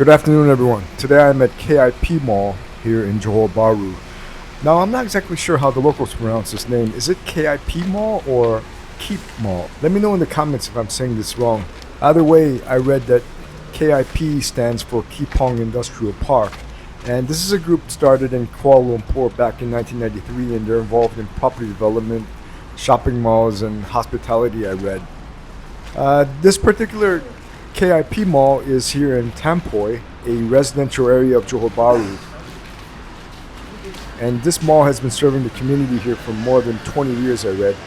Good afternoon, everyone. Today I'm at KIPMall here in Johor Bahru. Now, I'm not exactly sure how the locals pronounce this name. Is it KIPMall or KIPMall? Let me know in the comments if I'm saying this wrong. Either way, I read that KIP stands for Kepong Industrial Park. And this is a group started in Kuala Lumpur back in 1993, and they're involved in property development, shopping malls, and hospitality, I read. This particular KIP Mall is here in Tampoi, a residential area of Johor Bahru. And this mall has been serving the community here for more than 20 years, I read.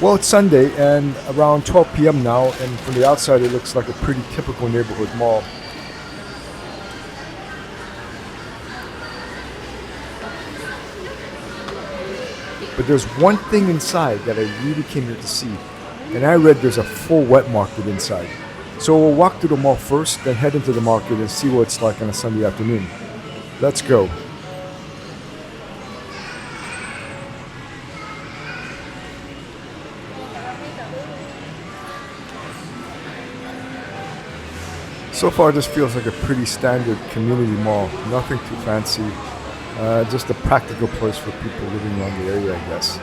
Well, it's Sunday and around 12 p.m. now, and from the outside it looks like a pretty typical neighborhood mall. But there's one thing inside that I really came here to see, and I read there's a full wet market inside. So we'll walk through the mall first, then head into the market and see what it's like on a Sunday afternoon. Let's go. So far, this feels like a pretty standard community mall. Nothing too fancy. Just a practical place for people living around the area, I guess.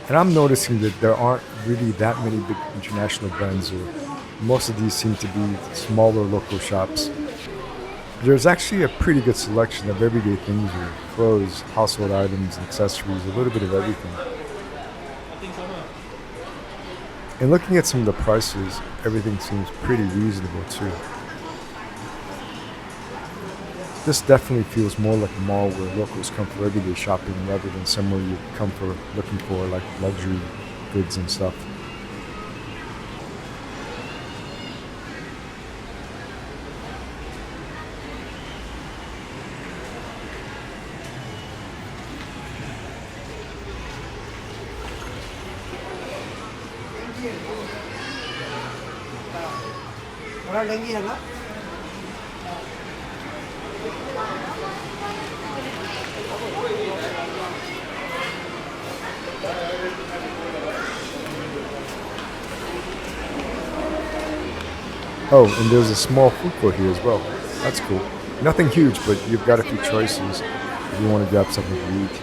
And I'm noticing that there aren't really that many big international brands, or most of these seem to be smaller local shops. There's actually a pretty good selection of everyday things here: clothes, household items, accessories, a little bit of everything. And looking at some of the prices, everything seems pretty reasonable too. This definitely feels more like a mall where locals come for everyday shopping rather than somewhere you come for looking for like luxury goods and stuff. Oh, and there's a small food court here as well. That's cool. Nothing huge, but you've got a few choices if you want to grab something to eat.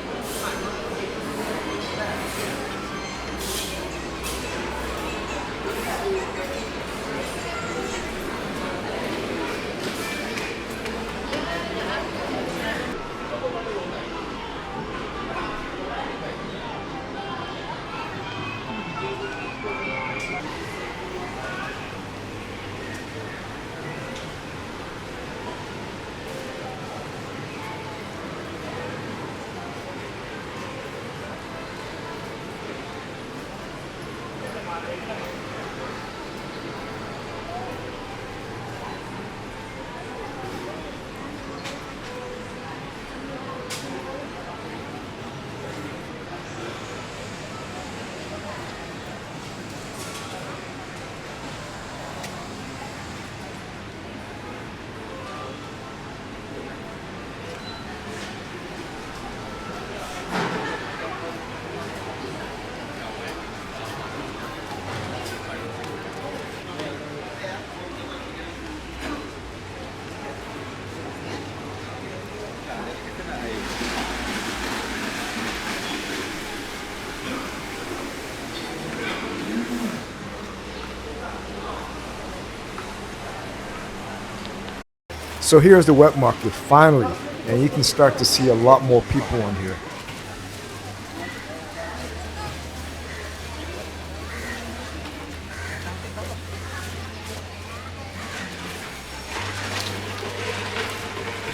So here's the wet market, finally, and you can start to see a lot more people in here.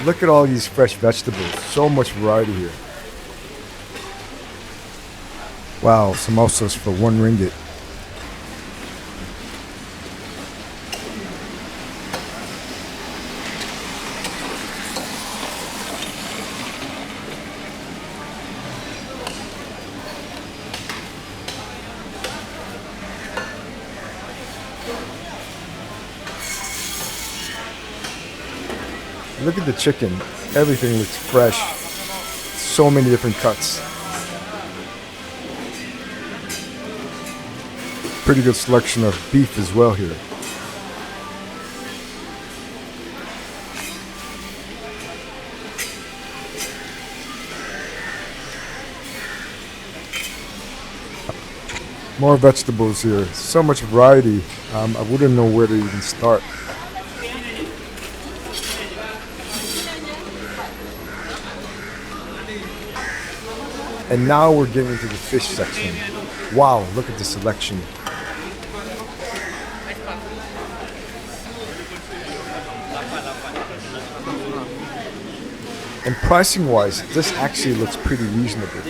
Look at all these fresh vegetables, so much variety here. Wow, samosas for 1 ringgit. Look at the chicken. Everything looks fresh. So many different cuts. pretty good selection of beef as well here. More vegetables here. So much variety. I wouldn't know where to even start. And now we're getting into the fish section. Wow, look at the selection. And pricing wise, this actually looks pretty reasonable.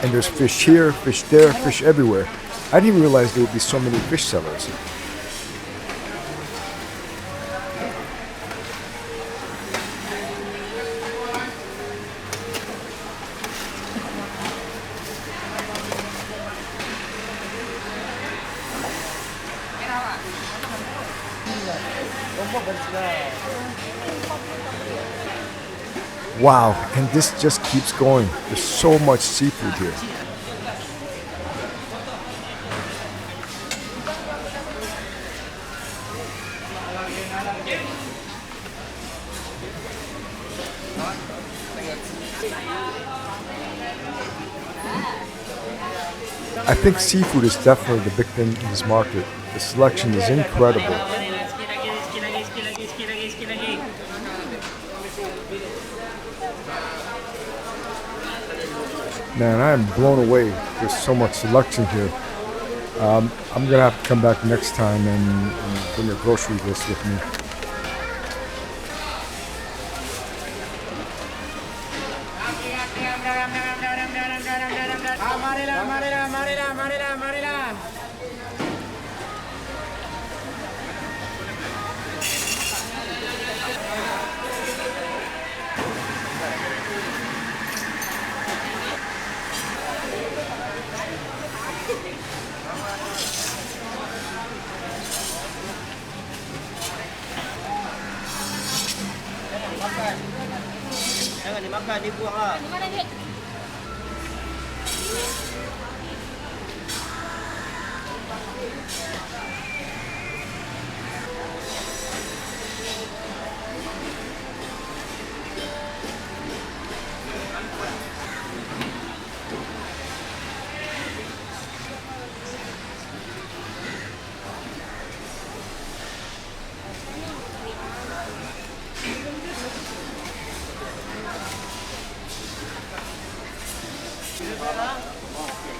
And there's fish here, fish there, fish everywhere. I didn't realize there would be so many fish sellers. Wow, and this just keeps going. There's so much seafood here. I think seafood is definitely the big thing in this market. The selection is incredible. Man, I am blown away. There's so much selection here. I'm gonna have to come back next time and bring a grocery list with me. Jangan dimakan, dibuang lah.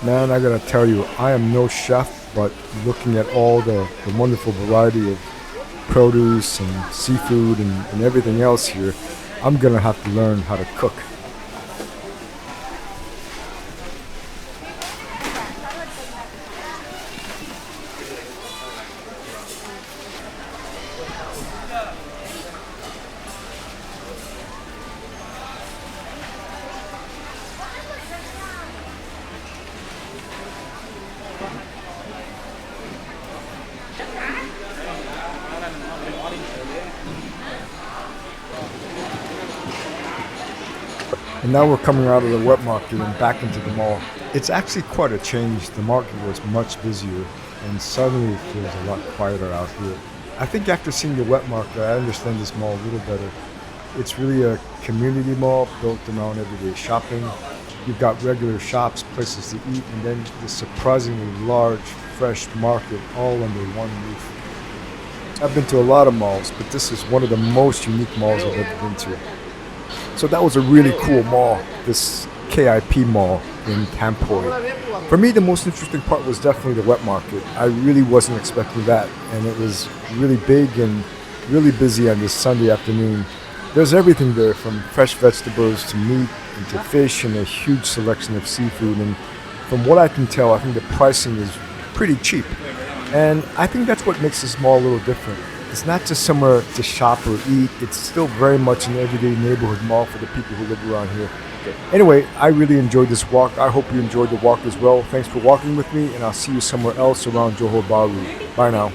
Man, I gotta tell you, I am no chef, but looking at all the wonderful variety of produce and seafood and everything else here, I'm gonna have to learn how to cook. And now we're coming out of the wet market and back into the mall. It's actually quite a change. The market was much busier and suddenly it feels a lot quieter out here. I think after seeing the wet market, I understand this mall a little better. It's really a community mall built around everyday shopping. You've got regular shops, places to eat, and then this surprisingly large, fresh market all under one roof. I've been to a lot of malls, but this is one of the most unique malls I've ever been to. So that was a really cool mall, this KIPMall in Tampoi. For me, the most interesting part was definitely the wet market. I really wasn't expecting that, and it was really big and really busy on this Sunday afternoon. There's everything there, from fresh vegetables to meat and to fish, and a huge selection of seafood. And from what I can tell, I think the pricing is pretty cheap. And I think that's what makes this mall a little different. It's not just somewhere to shop or eat. It's still very much an everyday neighborhood mall for the people who live around here. Anyway, I really enjoyed this walk. I hope you enjoyed the walk as well. Thanks for walking with me, and I'll see you somewhere else around Johor Bahru. Bye now.